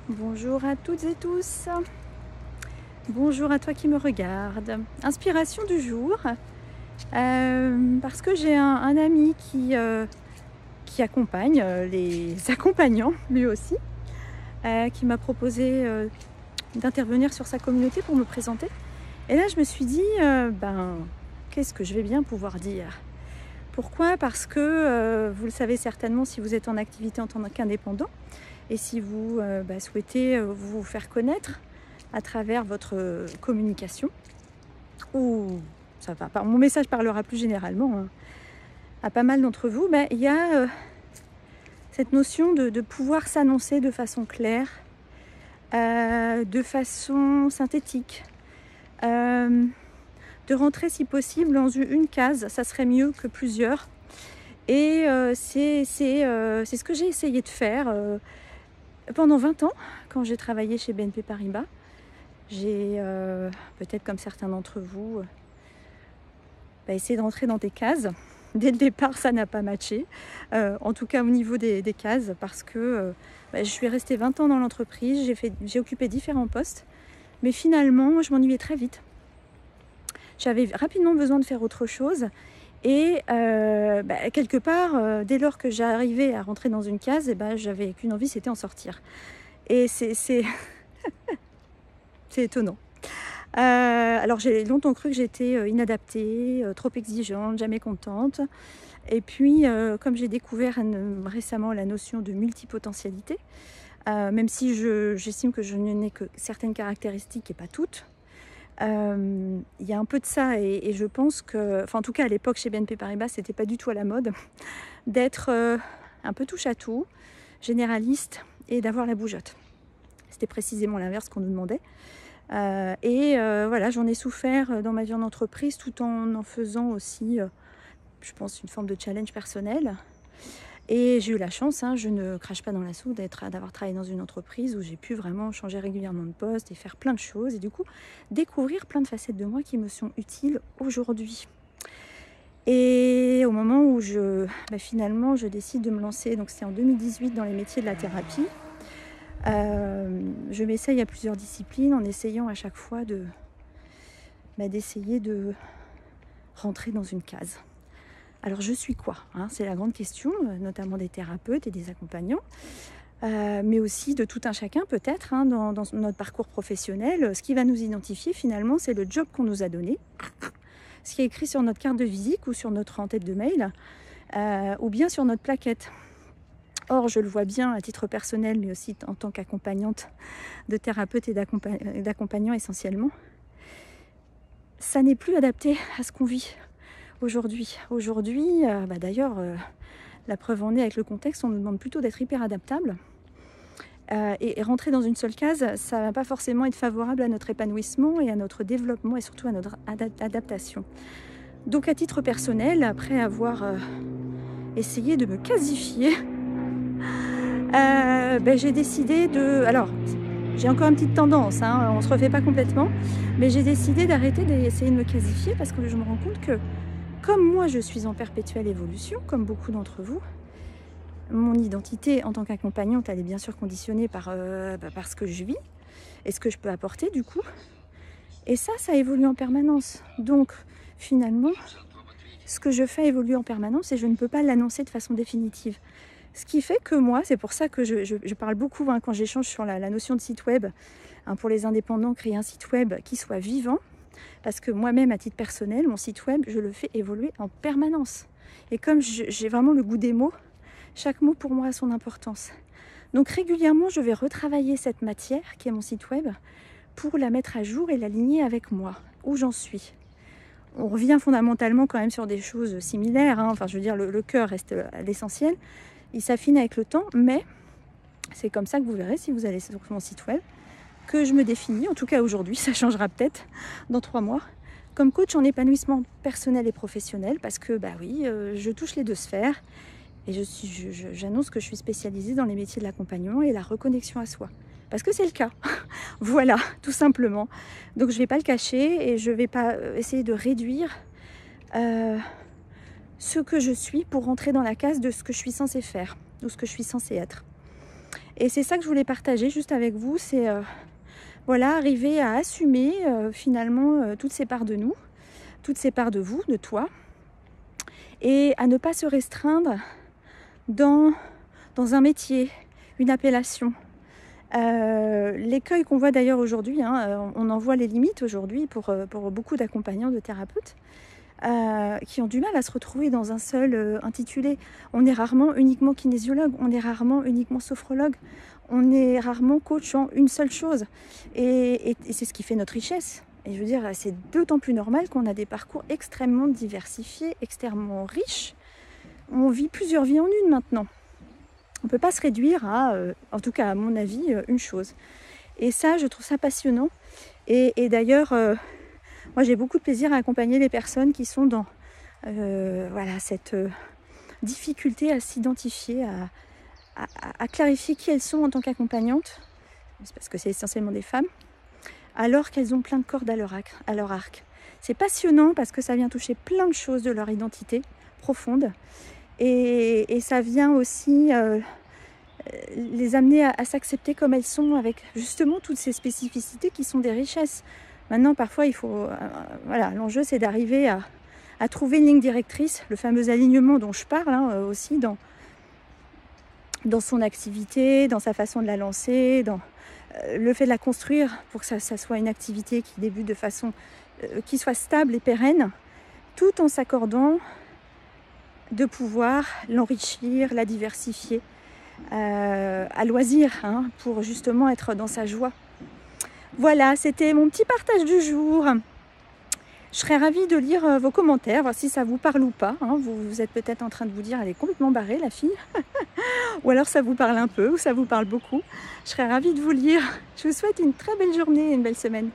Bonjour à toutes et tous. Bonjour à toi qui me regarde. Inspiration du jour, parce que j'ai un ami qui accompagne les accompagnants, lui aussi, qui m'a proposé d'intervenir sur sa communauté pour me présenter. Et là, je me suis dit, qu'est-ce que je vais bien pouvoir dire? Pourquoi? Parce que vous le savez certainement si vous êtes en activité en tant qu'indépendant et si vous souhaitez vous faire connaître à travers votre communication, ou ça va, mon message parlera plus généralement à pas mal d'entre vous, il y a cette notion de pouvoir s'annoncer de façon claire, de façon synthétique, de rentrer si possible dans une case, ça serait mieux que plusieurs. Et c'est ce que j'ai essayé de faire pendant 20 ans, quand j'ai travaillé chez BNP Paribas. J'ai, peut-être comme certains d'entre vous, essayé de rentrer dans des cases. Dès le départ, ça n'a pas matché, en tout cas au niveau des cases, parce que je suis restée 20 ans dans l'entreprise, j'ai occupé différents postes, mais finalement, je m'ennuyais très vite. J'avais rapidement besoin de faire autre chose. Et quelque part, dès lors que j'arrivais à rentrer dans une case, j'avais qu'une envie, c'était en sortir. Et c'est étonnant. Alors j'ai longtemps cru que j'étais inadaptée, trop exigeante, jamais contente. Et puis, comme j'ai découvert récemment la notion de multipotentialité, même si j'estime que je n'ai que certaines caractéristiques et pas toutes, il y a un peu de ça, et je pense que, en tout cas à l'époque chez BNP Paribas, c'était pas du tout à la mode d'être un peu touche à tout, généraliste, et d'avoir la bougeotte. C'était précisément l'inverse qu'on nous demandait. Voilà, j'en ai souffert dans ma vie en entreprise, tout en faisant aussi, je pense, une forme de challenge personnel. Et j'ai eu la chance, je ne crache pas dans la soupe, d'avoir travaillé dans une entreprise où j'ai pu vraiment changer régulièrement de poste et faire plein de choses, et du coup découvrir plein de facettes de moi qui me sont utiles aujourd'hui. Et au moment où finalement je décide de me lancer, donc c'est en 2018, dans les métiers de la thérapie, je m'essaye à plusieurs disciplines en essayant à chaque fois d'essayer de rentrer dans une case. Alors je suis quoi, c'est la grande question, notamment des thérapeutes et des accompagnants, mais aussi de tout un chacun peut-être, dans notre parcours professionnel. Ce qui va nous identifier finalement, c'est le job qu'on nous a donné, ce qui est écrit sur notre carte de visite ou sur notre en-tête de mail, ou bien sur notre plaquette. Or, je le vois bien à titre personnel, mais aussi en tant qu'accompagnante de thérapeutes et d'accompagnants essentiellement, ça n'est plus adapté à ce qu'on vit aujourd'hui. Aujourd'hui, d'ailleurs, la preuve en est avec le contexte, on nous demande plutôt d'être hyper adaptable. Et rentrer dans une seule case, ça ne va pas forcément être favorable à notre épanouissement et à notre développement, et surtout à notre adaptation. Donc à titre personnel, après avoir essayé de me casifier, j'ai décidé de... Alors, j'ai encore une petite tendance, on ne se refait pas complètement, mais j'ai décidé d'arrêter d'essayer de me casifier, parce que je me rends compte que, comme moi je suis en perpétuelle évolution, comme beaucoup d'entre vous, mon identité en tant qu'accompagnante, elle est bien sûr conditionnée par ce que je vis et ce que je peux apporter du coup. Et ça évolue en permanence. Donc finalement, ce que je fais évolue en permanence et je ne peux pas l'annoncer de façon définitive. Ce qui fait que moi, c'est pour ça que je parle beaucoup quand j'échange sur la notion de site web, pour les indépendants, créer un site web qui soit vivant, parce que moi-même, à titre personnel, mon site web, je le fais évoluer en permanence. Et comme j'ai vraiment le goût des mots, chaque mot pour moi a son importance. Donc régulièrement, je vais retravailler cette matière qui est mon site web pour la mettre à jour et l'aligner avec moi, où j'en suis. On revient fondamentalement quand même sur des choses similaires, Enfin, je veux dire, le cœur reste l'essentiel. Il s'affine avec le temps, mais c'est comme ça que vous verrez, si vous allez sur mon site web, que je me définis, en tout cas aujourd'hui, ça changera peut-être dans 3 mois, comme coach en épanouissement personnel et professionnel, parce que je touche les 2 sphères, et j'annonce que je suis spécialisée dans les métiers de l'accompagnement et la reconnexion à soi. Parce que c'est le cas. Voilà, tout simplement. Donc je ne vais pas le cacher, et je ne vais pas essayer de réduire ce que je suis pour rentrer dans la case de ce que je suis censée faire, ou ce que je suis censée être. Et c'est ça que je voulais partager juste avec vous, c'est voilà, arriver à assumer finalement toutes ces parts de nous, toutes ces parts de vous, de toi, et à ne pas se restreindre dans un métier, une appellation. L'écueil qu'on voit d'ailleurs aujourd'hui, hein, on en voit les limites aujourd'hui pour beaucoup d'accompagnants, de thérapeutes, qui ont du mal à se retrouver dans un seul intitulé. On est rarement uniquement kinésiologue, on est rarement uniquement sophrologue, on est rarement coach en une seule chose. Et c'est ce qui fait notre richesse. Et je veux dire, c'est d'autant plus normal qu'on a des parcours extrêmement diversifiés, extrêmement riches. On vit plusieurs vies en une maintenant. On ne peut pas se réduire à, en tout cas à mon avis, une chose. Et ça, je trouve ça passionnant. Et d'ailleurs, moi j'ai beaucoup de plaisir à accompagner les personnes qui sont dans voilà, cette difficulté à s'identifier, à clarifier qui elles sont en tant qu'accompagnantes, parce que c'est essentiellement des femmes, alors qu'elles ont plein de cordes à leur arc. C'est passionnant parce que ça vient toucher plein de choses de leur identité profonde. Et ça vient aussi les amener à s'accepter comme elles sont, avec justement toutes ces spécificités qui sont des richesses. Maintenant, parfois, il faut, voilà, l'enjeu c'est d'arriver à trouver une ligne directrice, le fameux alignement dont je parle, hein, aussi dans son activité, dans sa façon de la lancer, dans le fait de la construire pour que ça soit une activité qui débute de façon qui soit stable et pérenne, tout en s'accordant de pouvoir l'enrichir, la diversifier à loisir, hein, pour justement être dans sa joie. Voilà, c'était mon petit partage du jour. Je serais ravie de lire vos commentaires, voir si ça vous parle ou pas, hein. Vous êtes peut-être en train de vous dire, elle est complètement barrée la fille. Ou alors ça vous parle un peu, ou ça vous parle beaucoup. Je serais ravie de vous lire. Je vous souhaite une très belle journée et une belle semaine.